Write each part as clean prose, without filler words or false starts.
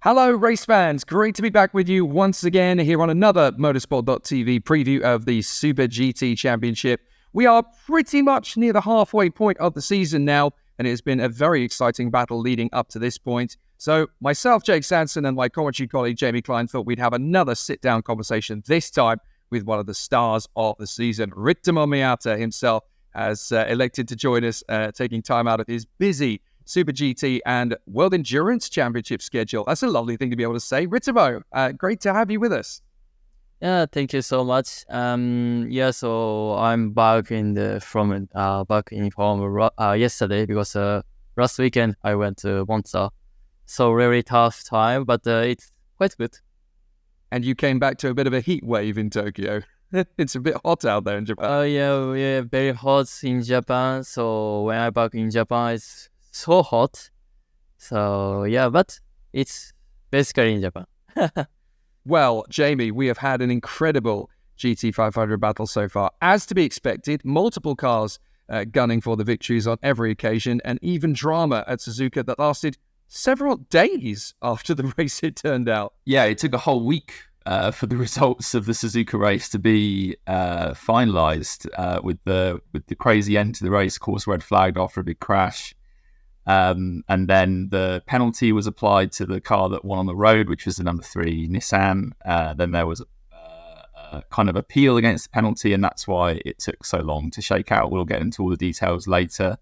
Hello, race fans. Great to be back with you once again here on another Motorsport.tv preview of the Super GT Championship. We are pretty much near the halfway point of the season now, and it has been a very exciting battle leading up to this point. So myself, Jake Sanson, and my commentary colleague Jamie Klein thought we'd have another sit-down conversation this time with one of the stars of the season. Ritomo Miyata himself has elected to join us, taking time out of his busy Super GT and World Endurance Championship schedule. That's a lovely thing to be able to say. Ritomo, great to have you with us. Yeah, thank you so much. So I'm back in form yesterday because last weekend I went to Monza. So really tough time, but it's quite good. And you came back to a bit of a heat wave in Tokyo. It's a bit hot out there in Japan. Yeah, very hot in Japan. So when I'm back in Japan, it's so hot. So yeah, but it's basically in Japan. Well, Jamie, we have had an incredible GT500 battle so far. As to be expected, multiple cars gunning for the victories on every occasion, and even drama at Suzuka that lasted several days after the race, it turned out. Yeah, it took a whole week for the results of the Suzuka race to be finalised with the crazy end to the race. Of course, red flagged after a big crash. And then the penalty was applied to the car that won on the road, which was the number 3 Nissan. Then there was a kind of appeal against the penalty, and that's why it took so long to shake out. We'll get into all the details later.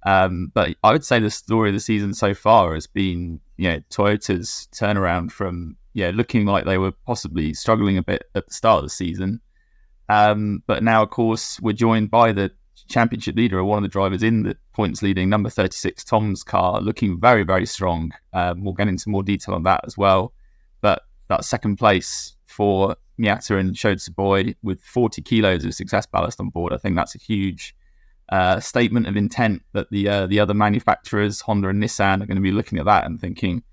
But I would say the story of the season so far has been, Toyota's turnaround from looking like they were possibly struggling a bit at the start of the season. But now, of course, we're joined by the championship leader, or one of the drivers in the points leading, number 36 Tom's car, looking very, very strong. We'll get into more detail on that as well. But that second place for Miyata and Tsuboi with 40 kilos of success ballast on board, I think that's a huge statement of intent that the other manufacturers, Honda and Nissan, are going to be looking at that and thinking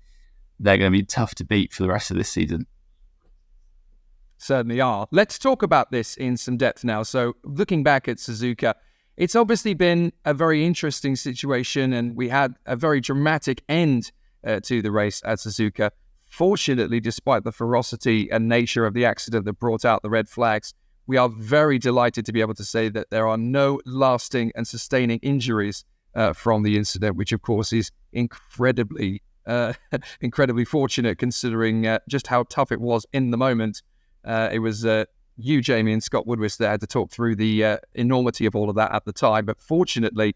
they're going to be tough to beat for the rest of this season. Certainly are. Let's talk about this in some depth now. So looking back at Suzuka, it's obviously been a very interesting situation, and we had a very dramatic end to the race at Suzuka. Fortunately, despite the ferocity and nature of the accident that brought out the red flags, we are very delighted to be able to say that there are no lasting and sustaining injuries from the incident, which of course is incredibly fortunate considering just how tough it was in the moment. It was you, Jamie, and Scott Woodward that had to talk through the enormity of all of that at the time. But fortunately,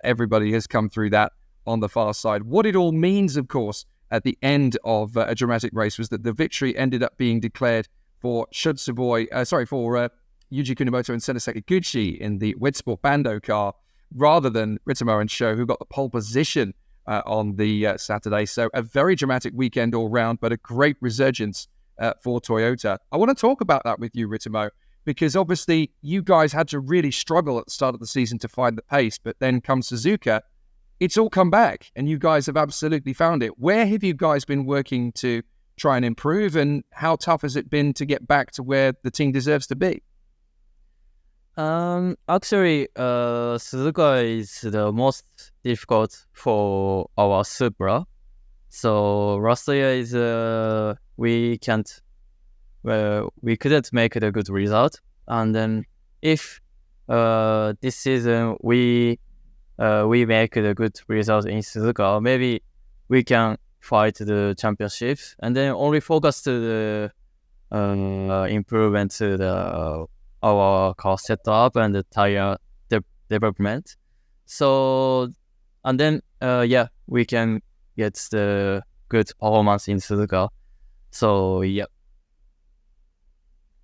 everybody has come through that on the far side. What it all means, of course, at the end of a dramatic race was that the victory ended up being declared for for Yuji Kunamoto and Sena Sekiguchi in the Wed Sport Bando car, rather than Ritomo and Sho, who got the pole position on the Saturday. So a very dramatic weekend all round, but a great resurgence for Toyota. I want to talk about that with you, Ritomo, because obviously you guys had to really struggle at the start of the season to find the pace, but then come Suzuka, it's all come back, and you guys have absolutely found it. Where have you guys been working to try and improve, and how tough has it been to get back to where the team deserves to be? Actually, Suzuka is the most difficult for our Supra. So last year is we couldn't make it a good result, and then if this season we make it a good result in Suzuka, maybe we can fight the championship, and then only focus to the improvement to our car setup and the tire development. So, and then we can get the good performance in Suzuka. So, yeah.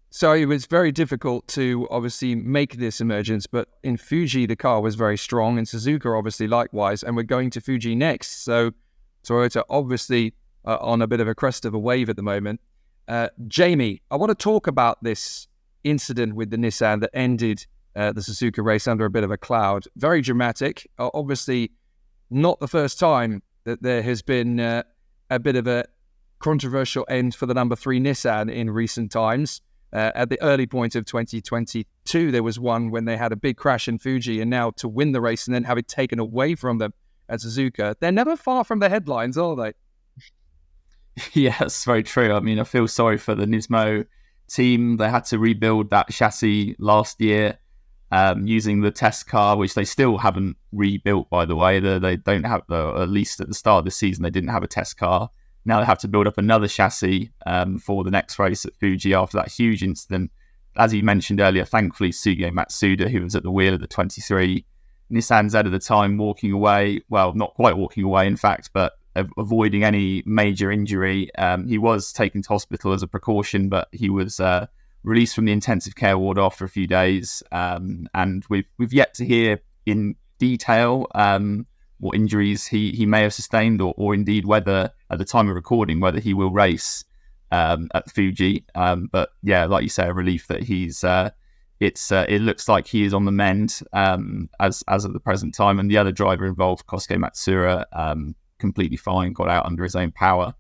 So it was very difficult to obviously make this emergence, but in Fuji, the car was very strong, and Suzuka obviously likewise, and we're going to Fuji next. So Toyota obviously on a bit of a crest of a wave at the moment. Jamie, I want to talk about this incident with the Nissan that ended the Suzuka race under a bit of a cloud. Very dramatic. Obviously not the first time that there has been a bit of a controversial end for the number 3 Nissan in recent times. At the early point of 2022, there was one when they had a big crash in Fuji, and now to win the race and then have it taken away from them at Suzuka, they're never far from the headlines, are they? Yeah, that's very true. I mean, I feel sorry for the Nismo team. They had to rebuild that chassis last year using the test car, which they still haven't rebuilt, by the way. They don't have, at least at the start of the season, they didn't have a test car. Now they have to build up another chassis for the next race at Fuji after that huge incident. As you mentioned earlier, thankfully, Suge Matsuda, who was at the wheel of the 23 Nissan Z at the time, walking away. Well, not quite walking away, in fact, but avoiding any major injury. He was taken to hospital as a precaution, but he was released from the intensive care ward after a few days. And we've yet to hear in detail what injuries he may have sustained, or indeed whether, at the time of recording, whether he will race at Fuji. But yeah, like you say, a relief that he's it looks like he is on the mend as of the present time. And the other driver involved, Kosuke Matsura, completely fine, got out under his own power.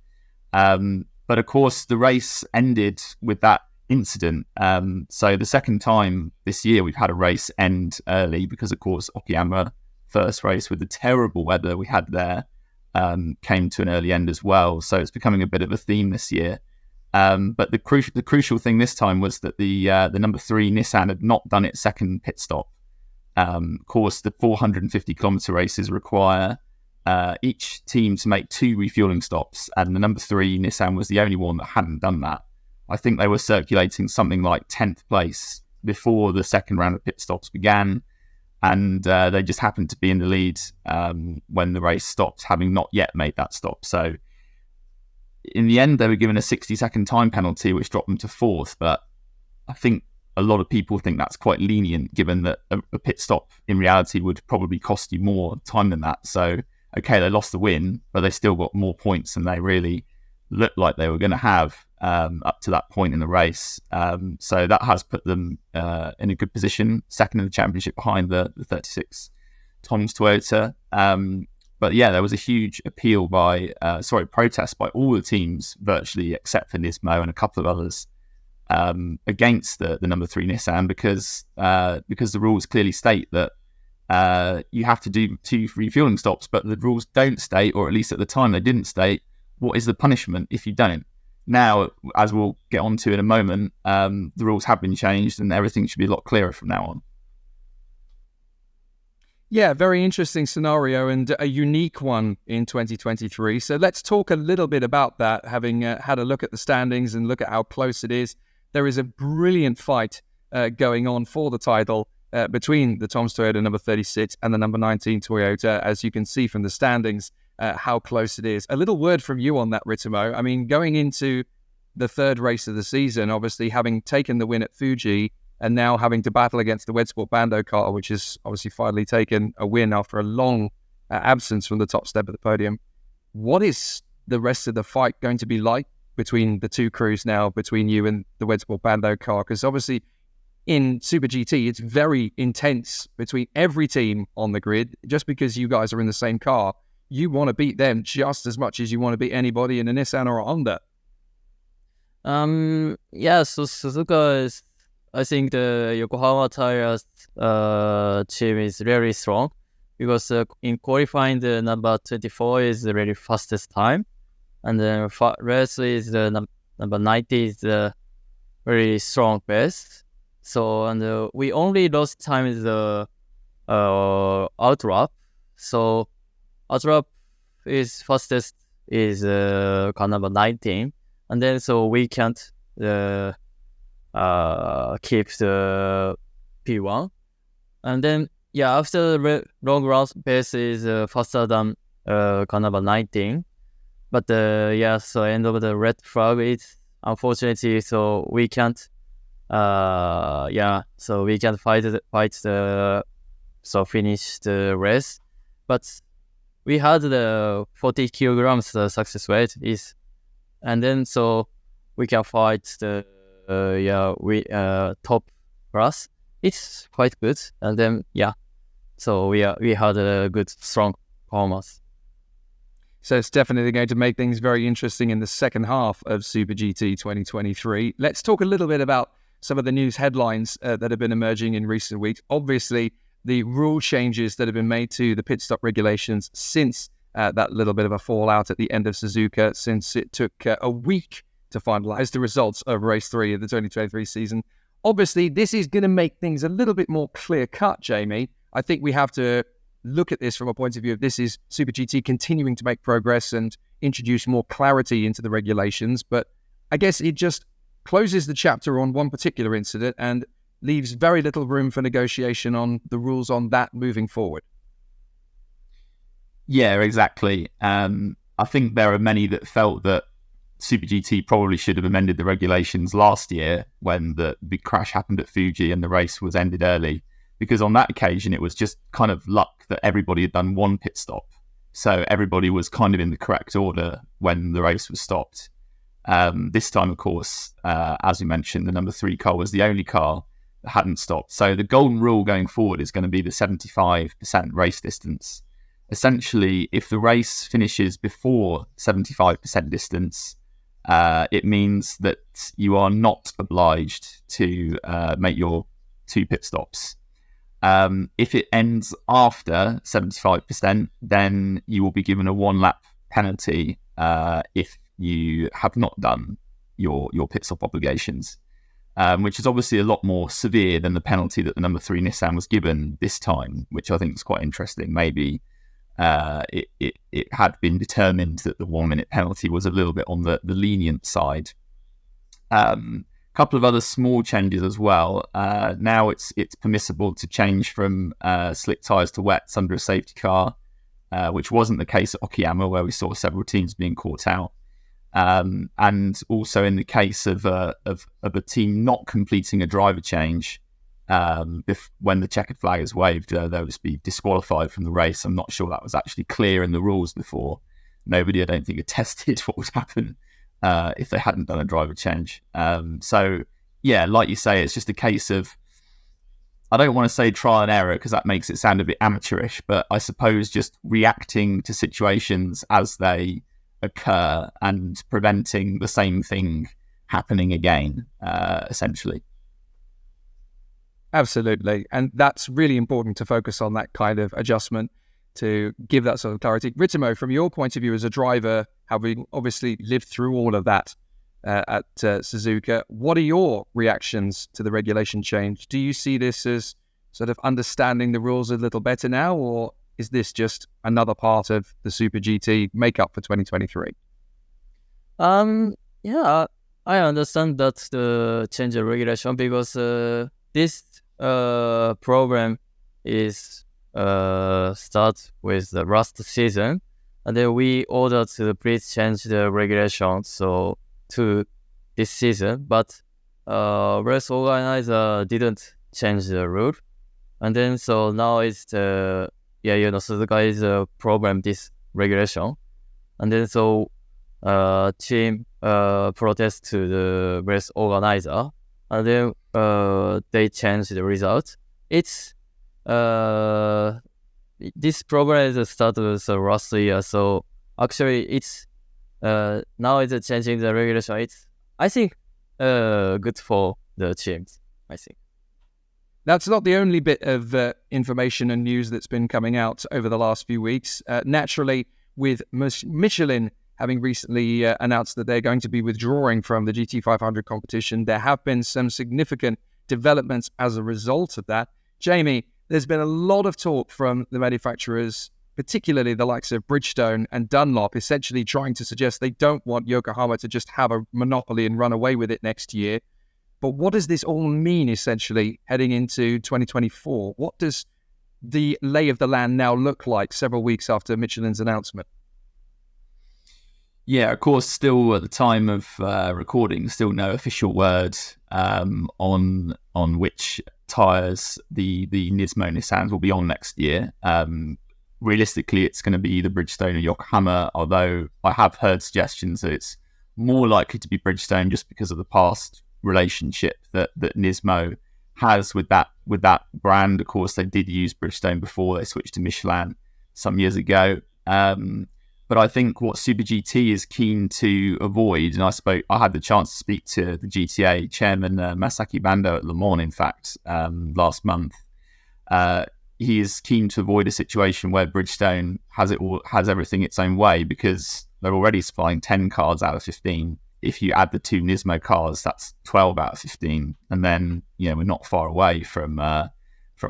But of course, the race ended with that incident. So the second time this year we've had a race end early because, of course, Okayama first race with the terrible weather we had there came to an early end as well. So it's becoming a bit of a theme this year. But the crucial thing this time was that the number 3 Nissan had not done its second pit stop. Of course, the 450 kilometer races require each team to make 2 refueling stops, and the number 3 Nissan was the only one that hadn't done that. I think they were circulating something like 10th place before the second round of pit stops began, and they just happened to be in the lead when the race stopped, having not yet made that stop. So in the end, they were given a 60-second time penalty, which dropped them to 4th, but I think a lot of people think that's quite lenient, given that a pit stop in reality would probably cost you more time than that. So, okay, they lost the win, but they still got more points than they really looked like they were going to have up to that point in the race. So that has put them in a good position, second in the championship behind the 36 Tom's Toyota. But yeah, there was a huge protest by all the teams virtually, except for Nismo and a couple of others, against the number 3 Nissan because the rules clearly state that you have to do 2 refueling stops, but the rules don't state, or at least at the time they didn't state, what is the punishment if you don't. Now, as we'll get on to in a moment, the rules have been changed and everything should be a lot clearer from now on. Yeah, very interesting scenario and a unique one in 2023. So let's talk a little bit about that, having had a look at the standings and look at how close it is. There is a brilliant fight going on for the title between the Tom's Toyota number 36 and the number 19 Toyota, as you can see from the standings, how close it is. A little word from you on that, Ritomo. I mean, going into the third race of the season, obviously having taken the win at Fuji, and now having to battle against the Wedsport Bando car, which has obviously finally taken a win after a long absence from the top step of the podium. What is the rest of the fight going to be like between the two crews now, between you and the Wedsport Bando car? Because obviously in Super GT, it's very intense between every team on the grid. Just because you guys are in the same car, you want to beat them just as much as you want to beat anybody in a Nissan or a Honda. Yeah, so Suzuka is, I think the Yokohama Tires team is very strong because in qualifying the number 24 is the very fastest time, and then race is the number 90 is the very strong best. So and we only lost time is the outrap. So outrap is fastest is car number 19, and then so we can't keep the P1, and then yeah, after the long run pace is faster than car number 19, but so end of the red flag is unfortunately so we can't so we can't fight the so finish the race, but we had the 40 kilograms the success rate is, and then so we can fight the top class. It's quite good, and then so we had a good strong performance. So it's definitely going to make things very interesting in the second half of Super GT 2023. Let's talk a little bit about some of the news headlines that have been emerging in recent weeks. Obviously, the rule changes that have been made to the pit stop regulations since that little bit of a fallout at the end of Suzuka, since it took a week to finalise the results of race 3 of the 2023 season. Obviously, this is going to make things a little bit more clear-cut, Jamie. I think we have to look at this from a point of view of this is Super GT continuing to make progress and introduce more clarity into the regulations, but I guess it just closes the chapter on one particular incident and leaves very little room for negotiation on the rules on that moving forward. Yeah, exactly. I think there are many that felt that Super GT probably should have amended the regulations last year when the big crash happened at Fuji and the race was ended early, because on that occasion it was just kind of luck that everybody had done one pit stop. So everybody was kind of in the correct order when the race was stopped. This time, of course, as we mentioned, the number 3 car was the only car that hadn't stopped. So the golden rule going forward is going to be the 75% race distance. Essentially, if the race finishes before 75% distance, it means that you are not obliged to make your 2 pit stops. If it ends after 75%, then you will be given a 1-lap penalty if you have not done your pit stop obligations, which is obviously a lot more severe than the penalty that the number 3 Nissan was given this time, which I think is quite interesting. Maybe it had been determined that the 1-minute penalty was a little bit on the lenient side. Couple of other small changes as well. Now it's permissible to change from slick tyres to wets under a safety car, which wasn't the case at Okayama, where we saw several teams being caught out. And also in the case of a team not completing a driver change, when the checkered flag is waved, they'll just be disqualified from the race. I'm not sure that was actually clear in the rules before. Nobody, I don't think, had tested what would happen if they hadn't done a driver change. So, yeah, like you say, it's just a case of, I don't want to say trial and error because that makes it sound a bit amateurish, but I suppose just reacting to situations as they occur and preventing the same thing happening again, essentially. Absolutely. And that's really important to focus on that kind of adjustment to give that sort of clarity. Ritomo, from your point of view as a driver, having obviously lived through all of that at Suzuka, what are your reactions to the regulation change? Do you see this as sort of understanding the rules a little better now, or is this just another part of the Super GT makeup for 2023? Yeah, I understand that's the change of regulation because this program is start with the last season, and then we ordered to please change the regulation so to this season, but race organizer didn't change the rule, and then so now it's the Suzuka is program this regulation, and then so team protest to the race organizer, and then they changed the result. It's this program is started last year, so actually it's now it's changing the regulation. It's, I think, good for the teams, I think. That's not the only bit of information and news that's been coming out over the last few weeks. Naturally, with Michelin having recently announced that they're going to be withdrawing from the GT500 competition, there have been some significant developments as a result of that. Jamie, there's been a lot of talk from the manufacturers, particularly the likes of Bridgestone and Dunlop, essentially trying to suggest they don't want Yokohama to just have a monopoly and run away with it next year. But what does this all mean, essentially, heading into 2024? What does the lay of the land now look like several weeks after Michelin's announcement? Yeah, of course, still at the time of recording, still no official word on which tyres the Nismo Nissans will be on next year. Realistically, it's going to be either Bridgestone or Yokohama, although I have heard suggestions that it's more likely to be Bridgestone just because of the past relationship that Nismo has with that brand. Of course, they did use Bridgestone before they switched to Michelin some years ago. But I think what Super GT is keen to avoid, and I had the chance to speak to the GTA chairman, Masaki Bando, at Le Mans, in fact, last month. he is keen to avoid a situation where Bridgestone has everything its own way, because they're already supplying 10 cars out of 15. If you add the 2 Nismo cars, that's 12 out of 15, and then we're not far away from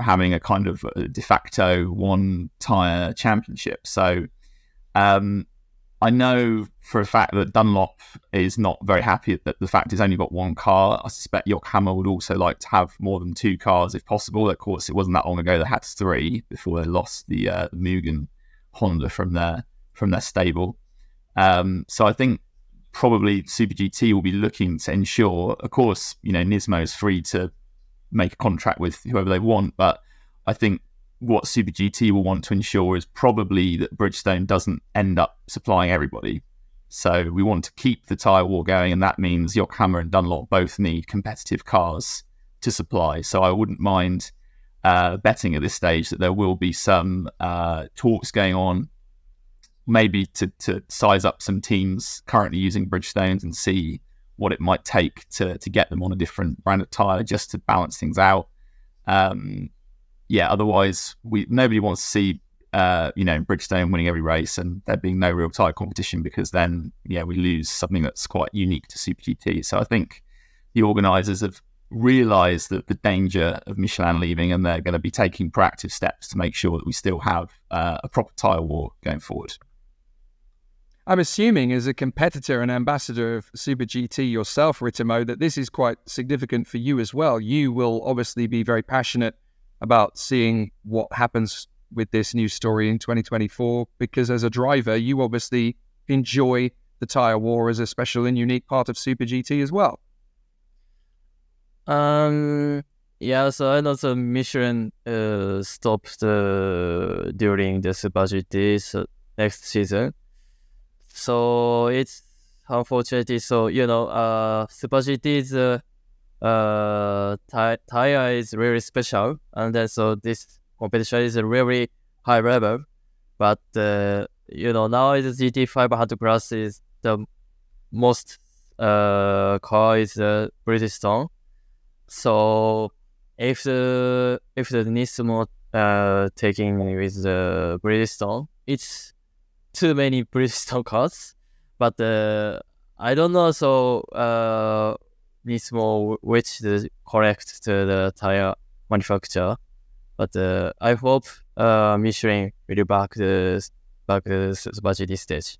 having a kind of de facto one tyre championship. So I know for a fact that Dunlop is not very happy that the fact it's only got 1 car. I suspect Yokohama would also like to have more than 2 cars if possible. Of course, it wasn't that long ago they had 3 before they lost the Mugen Honda from their stable. So I think probably Super GT will be looking to ensure, of course, Nismo is free to make a contract with whoever they want, but I think what Super GT will want to ensure is probably that Bridgestone doesn't end up supplying everybody. So we want to keep the tyre war going, and that means Yokohama and Dunlop both need competitive cars to supply. So I wouldn't mind betting at this stage that there will be some talks going on, maybe to size up some teams currently using Bridgestones and see what it might take to get them on a different brand of tyre just to balance things out. Otherwise nobody wants to see Bridgestone winning every race and there being no real tyre competition, because then we lose something that's quite unique to Super GT. So I think the organisers have realised that the danger of Michelin leaving, and they're going to be taking proactive steps to make sure that we still have a proper tyre war going forward. I'm assuming, as a competitor and ambassador of Super GT yourself, Ritomo, that this is quite significant for you as well. You will obviously be very passionate about seeing what happens with this new story in 2024, because as a driver, you obviously enjoy the tyre war as a special and unique part of Super GT as well. So I know the Michelin stopped during the Super GT next season. So it's unfortunate. So, Super GT's tire is really special, and then so this competition is a really high level. But now the GT 500 class is the most car is Bridgestone. So if the Nismo taking with the Bridgestone, it's too many Bridgestone cars. But I don't know. So Nismo which the correct to the tire manufacturer, but I hope Michelin will back the Super GT stage.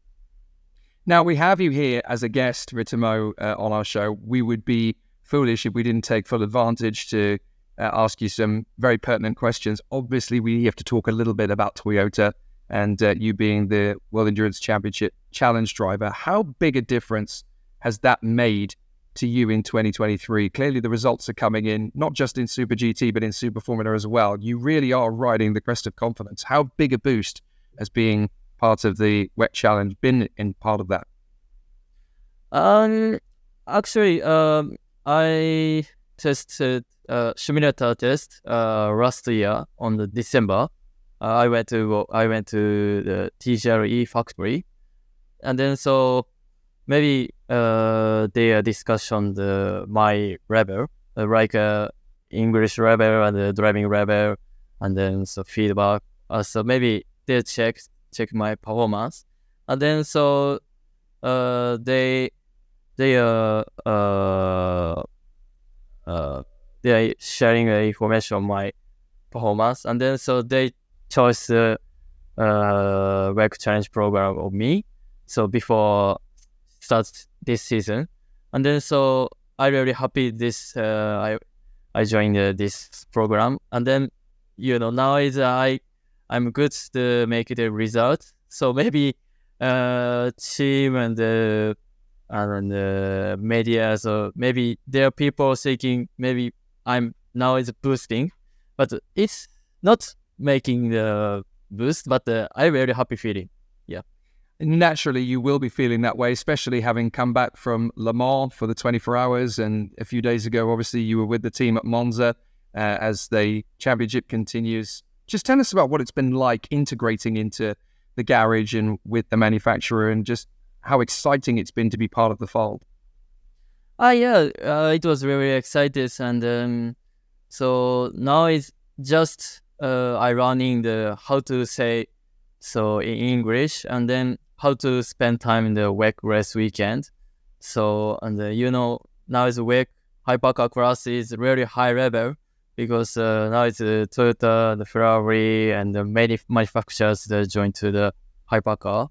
Now, we have you here as a guest, Ritomo, on our show. We would be foolish if we didn't take full advantage to ask you some very pertinent questions. Obviously, we have to talk a little bit about Toyota and you being the World Endurance Championship Challenge driver. How big a difference has that made to you in 2023? Clearly, the results are coming in, not just in Super GT, but in Super Formula as well. You really are riding the crest of confidence. How big a boost has being part of the Wet Challenge been in part of that? Actually, I tested simulator test last year on the December. I went to the TGRE factory, and then so maybe they discussion my level, like English level and the driving level, and then so feedback. So maybe they check my performance, and then so they are sharing information on my performance, and then so they chose the WEC Challenge program of me. So before starts this season, and then so I really happy this I joined this program, and then now is I'm good to make the result. So maybe team and the media, so maybe there are people thinking maybe I'm now is boosting, but it's not making the boost, but I'm very happy feeling. Yeah. Naturally, you will be feeling that way, especially having come back from Le Mans for the 24 hours. And a few days ago, obviously, you were with the team at Monza as the championship continues. Just tell us about what it's been like integrating into the garage and with the manufacturer, and just how exciting it's been to be part of the fold. It was very excited. And so now it's just I running the how to say so in English, and then how to spend time in the WEC race weekend. So and now it's WEC hypercar class is really high level because now it's Toyota, the Ferrari, and the many manufacturers that join to the hypercar.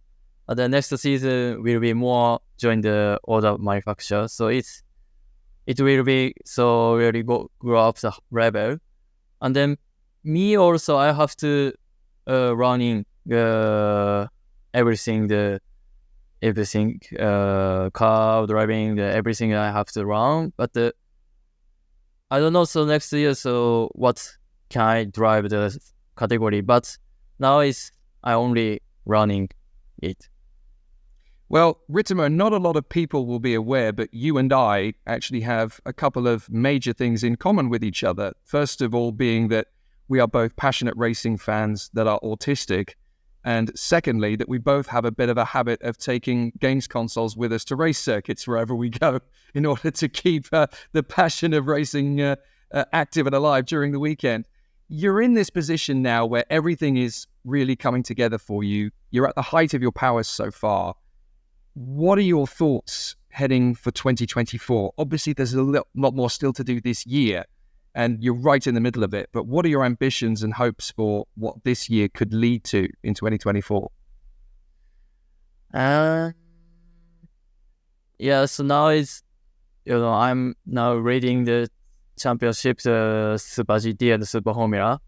And the next season will be more join the other manufacturers. So it will be so really grow up the level. And then me also, I have to running everything car driving everything I have to run. But I don't know. So next year, so what can I drive the category? But now I only running it. Well, Ritomo, not a lot of people will be aware, but you and I actually have a couple of major things in common with each other. First of all, being that we are both passionate racing fans that are autistic. And secondly, that we both have a bit of a habit of taking games consoles with us to race circuits wherever we go in order to keep the passion of racing active and alive during the weekend. You're in this position now where everything is really coming together for you. You're at the height of your powers so far. What are your thoughts heading for 2024? Obviously, there's a lot more still to do this year, and you're right in the middle of it. But what are your ambitions and hopes for what this year could lead to in 2024? So now I'm now reading the championships, Super GT and Super Formula.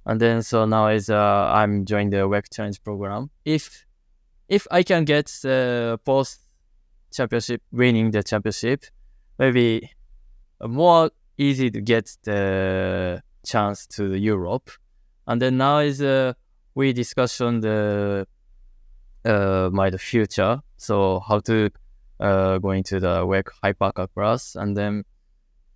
And then so now I'm joining the WEC Challenge program. If I can get the post championship, winning the championship, maybe more easy to get the chance to Europe. And then now we discussion the my future. So how to going to the WEC hypercar class, and then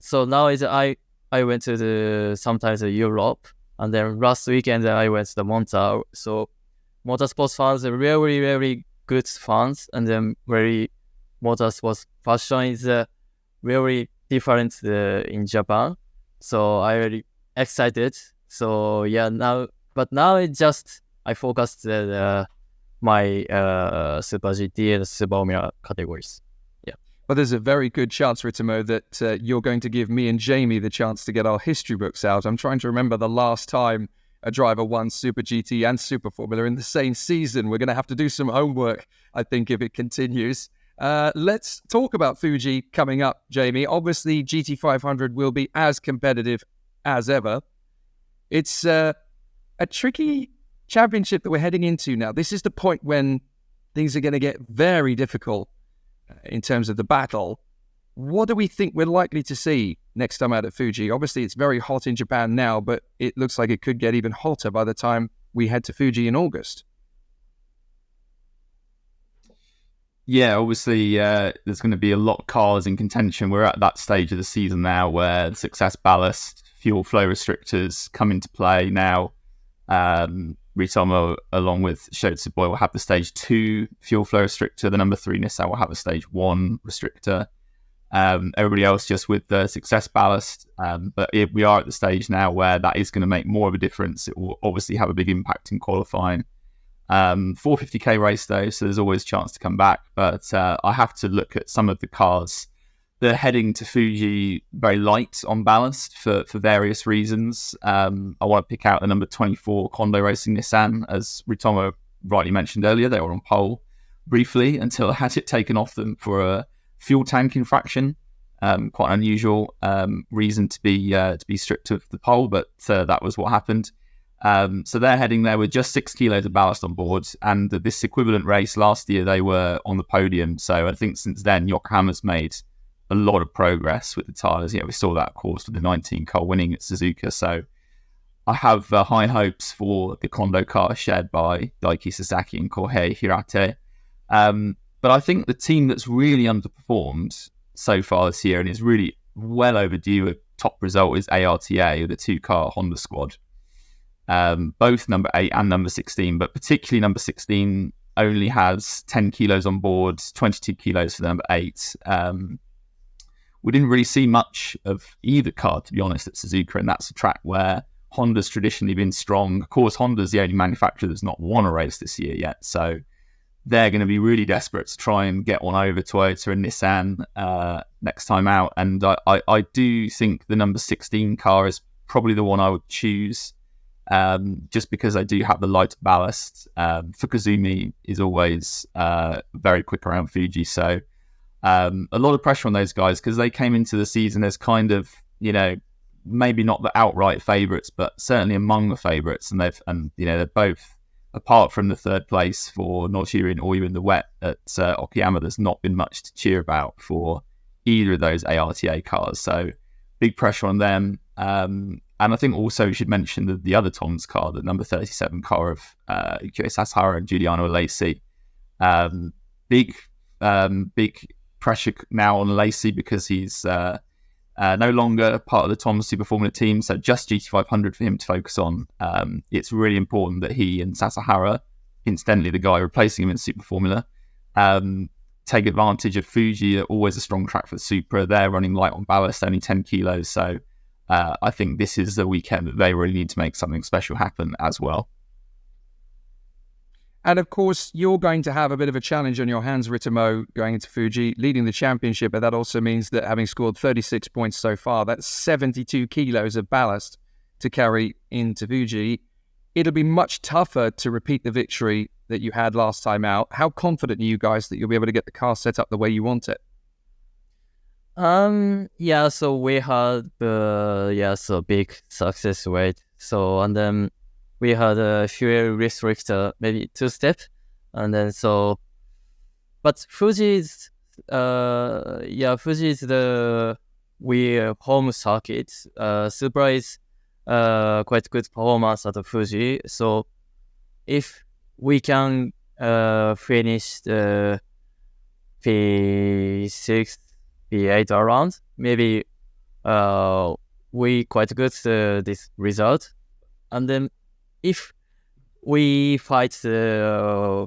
so now I went to sometimes Europe, and then last weekend I went to the Monza. So motorsports fans are really, really good fans, and then very motorsports fashion is very different in Japan. So I really excited. So yeah, now it's just I focused my Super GT and Super Formula categories. Yeah. Well, there's a very good chance, Ritomo, that you're going to give me and Jamie the chance to get our history books out. I'm trying to remember the last time a driver won Super GT and Super Formula in the same season. We're going to have to do some homework, I think, if it continues. Let's talk about Fuji coming up, Jamie. Obviously, GT500 will be as competitive as ever. It's a tricky championship that we're heading into now. This is the point when things are going to get very difficult in terms of the battle. What do we think we're likely to see next time out at Fuji? Obviously, it's very hot in Japan now, but it looks like it could get even hotter by the time we head to Fuji in August. Yeah, obviously, there's going to be a lot of cars in contention. We're at that stage of the season now where the success ballast, fuel flow restrictors come into play now. Ritomo, along with Shota Boy, will have the stage 2 fuel flow restrictor. The number 3 Nissan will have a stage 1 restrictor. Everybody else just with the success ballast. But we are at the stage now where that is going to make more of a difference. It will obviously have a big impact in qualifying. 450k race though, so there's always a chance to come back. But I have to look at some of the cars. They're heading to Fuji very light on ballast for various reasons. I want to pick out the number 24 Kondo Racing Nissan. As Ritomo rightly mentioned earlier, they were on pole briefly until I had it taken off them for a fuel tank infraction. Quite an unusual reason to be stripped of the pole, but that was what happened. So they're heading there with just 6 kilos of ballast on board, and this equivalent race last year they were on the podium. So I think since then Yokohama's made a lot of progress with the tyres. Yeah, we saw that of course with the 19 car winning at Suzuka. So I have high hopes for the Kondo car shared by Daiki Sasaki and Kohei Hirate. But I think the team that's really underperformed so far this year and is really well overdue a top result is ARTA, the 2-car Honda squad. Both number 8 and number 16, but particularly number 16 only has 10 kilos on board, 22 kilos for number 8. We didn't really see much of either car, to be honest, at Suzuka, and that's a track where Honda's traditionally been strong. Of course, Honda's the only manufacturer that's not won a race this year yet. So they're going to be really desperate to try and get one over Toyota and Nissan next time out. And I do think the number 16 car is probably the one I would choose, just because I do have the lighter ballast. Fukuzumi is always very quick around Fuji. So a lot of pressure on those guys because they came into the season as kind of, maybe not the outright favourites, but certainly among the favourites. And they're both, apart from the third place for Noshiri and Oyu in the wet at Okayama, there's not been much to cheer about for either of those ARTA cars. So big pressure on them. And I think also we should mention the other Tom's car, the number 37 car of Ikue Sasahara and Giuliano Alesi. Big pressure now on Alesi because he's no longer part of the Tom's Super Formula team, so just GT500 for him to focus on. It's really important that he and Sasahara, incidentally the guy replacing him in Super Formula, take advantage of Fuji. Always a strong track for the Supra. They're running light on ballast, only 10 kilos, so I think this is the weekend that they really need to make something special happen as well. And of course, you're going to have a bit of a challenge on your hands, Ritomo, going into Fuji, leading the championship. But that also means that having scored 36 points so far, that's 72 kilos of ballast to carry into Fuji. It'll be much tougher to repeat the victory that you had last time out. How confident are you guys that you'll be able to get the car set up the way you want it? So we had big success rate. So, and then we had a fuel restrictor, maybe 2-step, and then but Fuji's the home circuit. Supra is quite good performance at Fuji. So if we can finish the P6, P8 around, maybe we quite good this result, and then if we fight the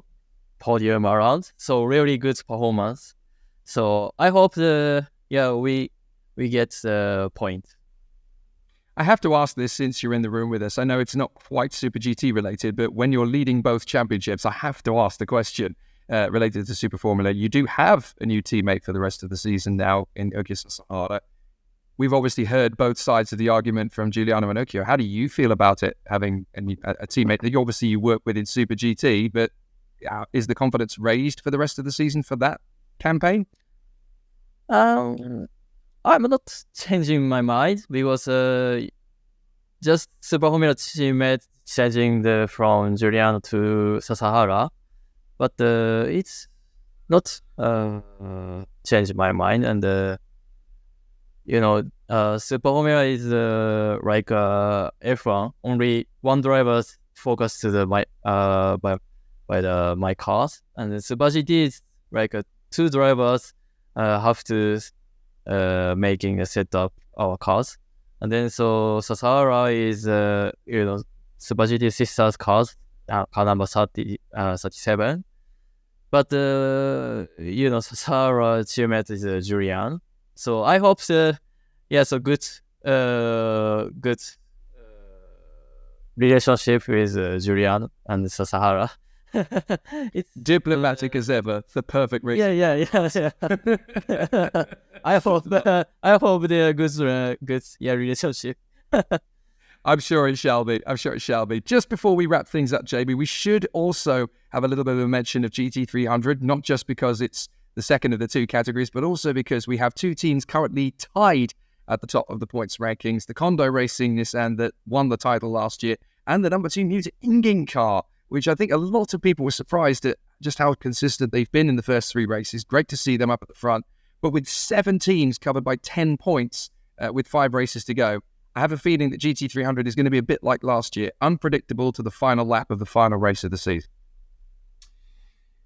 podium around, so really good performance. So I hope we get the point. I have to ask this since you're in the room with us. I know it's not quite Super GT related, but when you're leading both championships, I have to ask the question related to Super Formula. You do have a new teammate for the rest of the season now in Okio Sasahara. We've obviously heard both sides of the argument from Giuliano and Okio. How do you feel about it, having a teammate that you work with in Super GT, but is the confidence raised for the rest of the season for that campaign? I'm not changing my mind because just Super Formula teammate changing from Giuliano to Sasahara, but it's not changing my mind. And Super Formula is like F1. Only one driver focused to my cars, and the Super GT is like two drivers have to making a setup our cars, and then so Sasahara is Super GT sisters cars, car number 37, but Sasahara teammate is Julian. So I hope good relationship with Julian and Sasahara. It's diplomatic as ever. The perfect race. Yeah. I hope they're good relationship. I'm sure it shall be. Just before we wrap things up, JB, we should also have a little bit of a mention of GT300, not just because it's the second of the two categories, but also because we have two teams currently tied at the top of the points rankings. The Kondo Racing Nissan that won the title last year, and the number 2 Muta Ingin car, which I think a lot of people were surprised at just how consistent they've been in the first 3 races. Great to see them up at the front. But with 7 teams covered by 10 points with 5 races to go, I have a feeling that GT300 is going to be a bit like last year, unpredictable to the final lap of the final race of the season.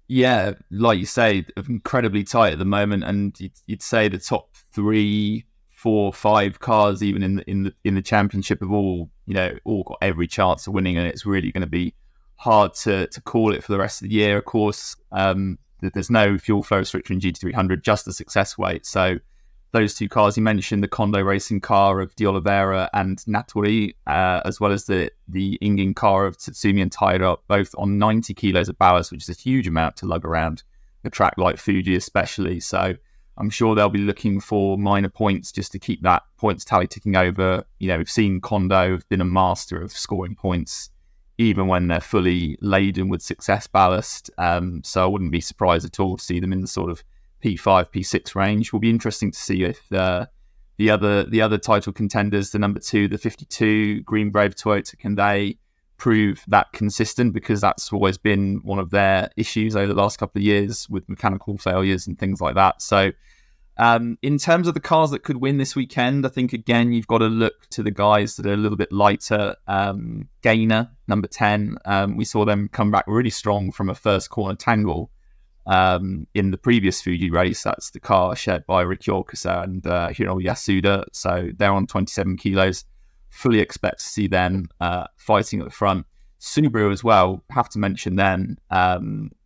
Yeah, like you say, incredibly tight at the moment, and you'd say the top 3, 4, 5 cars, even in the championship, have all got every chance of winning, and it's really going to be hard to call it for the rest of the year. Of course, there's no fuel flow restriction in GT300, just the success weight, so those two cars you mentioned, the Kondo racing car of De Oliveira and Natori, as well as the Ingin car of Tatsumi and Taira, both on 90 kilos of ballast, which is a huge amount to lug around a track like Fuji especially. So I'm sure they'll be looking for minor points just to keep that points tally ticking over. You know, we've seen Kondo have been a master of scoring points even when they're fully laden with success ballast. So I wouldn't be surprised at all to see them in the sort of P5, P6 range. Will be interesting to see if the other title contenders, the number 2, the 52 Green Brave Toyota, can they prove that consistent, because that's always been one of their issues over the last couple of years with mechanical failures and things like that. So in terms of the cars that could win this weekend, I think again you've got to look to the guys that are a little bit lighter. Gainer, number 10, we saw them come back really strong from a first corner tangle in the previous Fuji race. That's the car shared by Rikyo Okusa and Hiro Yasuda. So they're on 27 kilos. Fully expect to see them fighting at the front. Subaru as well, have to mention them.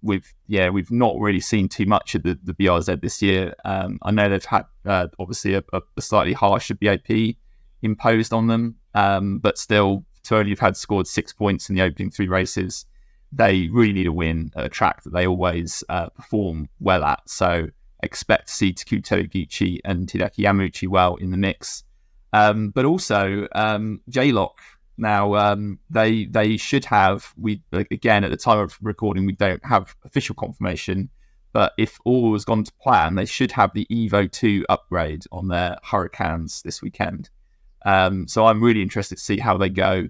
We've not really seen too much of the BRZ this year. I know they've had obviously a slightly harsher BAP imposed on them, but still to only have scored 6 points in the opening 3 races, they really need a win at a track that they always perform well at. So expect to see Takuto Higuchi and Hideki Yamauchi well in the mix. But also J-Lock. Now, they should have, again, at the time of recording, we don't have official confirmation, but if all has gone to plan, they should have the Evo 2 upgrade on their Hurricanes this weekend. So I'm really interested to see how they go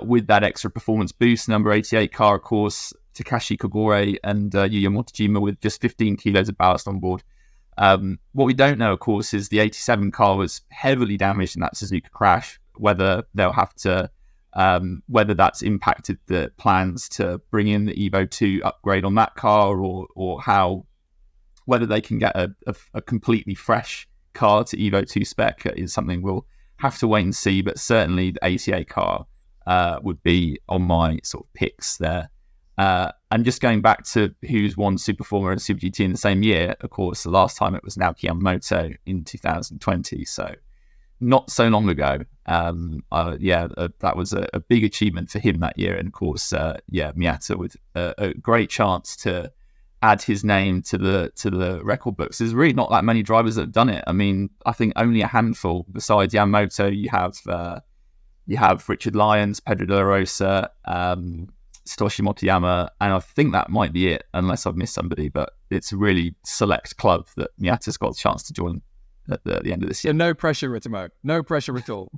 with that extra performance boost. Number 88 car, of course, Takashi Kogure and Yuya Motojima with just 15 kilos of ballast on board. What we don't know, of course, is the 87 car was heavily damaged in that Suzuka crash. Whether they'll have to, whether that's impacted the plans to bring in the Evo 2 upgrade on that car, or how, whether they can get a completely fresh car to Evo 2 spec is something we'll have to wait and see. But certainly the 88 car would be on my sort of picks there. And just going back to who's won Super Formula and Super GT in the same year, of course, the last time it was Naoki Yamamoto in 2020. So not so long ago. That was a big achievement for him that year. And of course, Miyata with a great chance to add his name to the record books. There's really not that many drivers that have done it. I mean, I think only a handful. Besides Yamamoto, you have Richard Lyons, Pedro de la Rosa, Satoshi Motoyama, and I think that might be it, unless I've missed somebody. But it's a really select club that Miyata's got a chance to join at the end of this year. So no pressure, Ritomo. No pressure at all.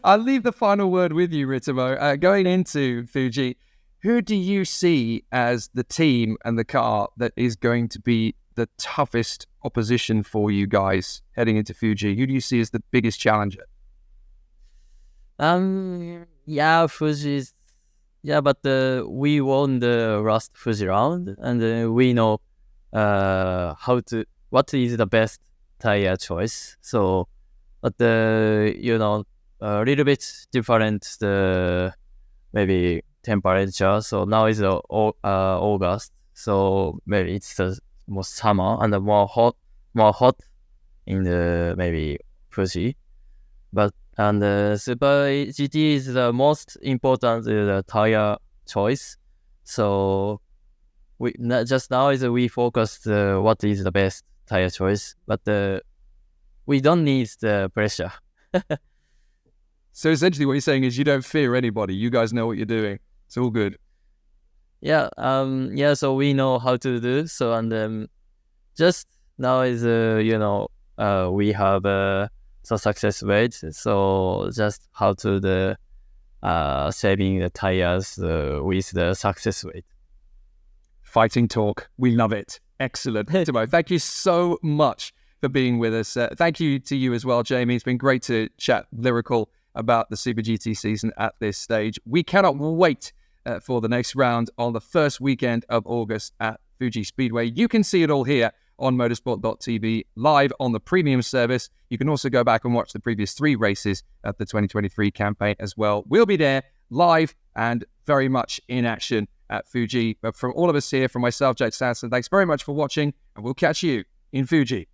I'll leave the final word with you, Ritomo. Going into Fuji, who do you see as the team and the car that is going to be the toughest opposition for you guys heading into Fuji? Who do you see as the biggest challenger? Fuji's. Yeah, but we won the last Fuji round, and we know what is the best tire choice. So, but a little bit different maybe temperature. So now is August, so maybe it's the more summer and more hot in the maybe Fuji. And Super GT is the most important tire choice. So we focus what is the best tire choice, but we don't need the pressure. So essentially, what you're saying is you don't fear anybody. You guys know what you're doing. It's all good. Yeah. So we know how to do. So just now is we have the success rate. So just how to saving the tires with the success rate. Fighting talk. We love it. Excellent. Timo, thank you so much for being with us. Thank you to you as well, Jamie. It's been great to chat lyrical about the Super GT season at this stage. We cannot wait for the next round on the first weekend of August at Fuji Speedway. You can see it all here on motorsport.tv, live on the premium service. You can also go back and watch the previous 3 races of the 2023 campaign as well. We'll be there live and very much in action at Fuji. But from all of us here, from myself, Jake Sanson, thanks very much for watching, and we'll catch you in Fuji.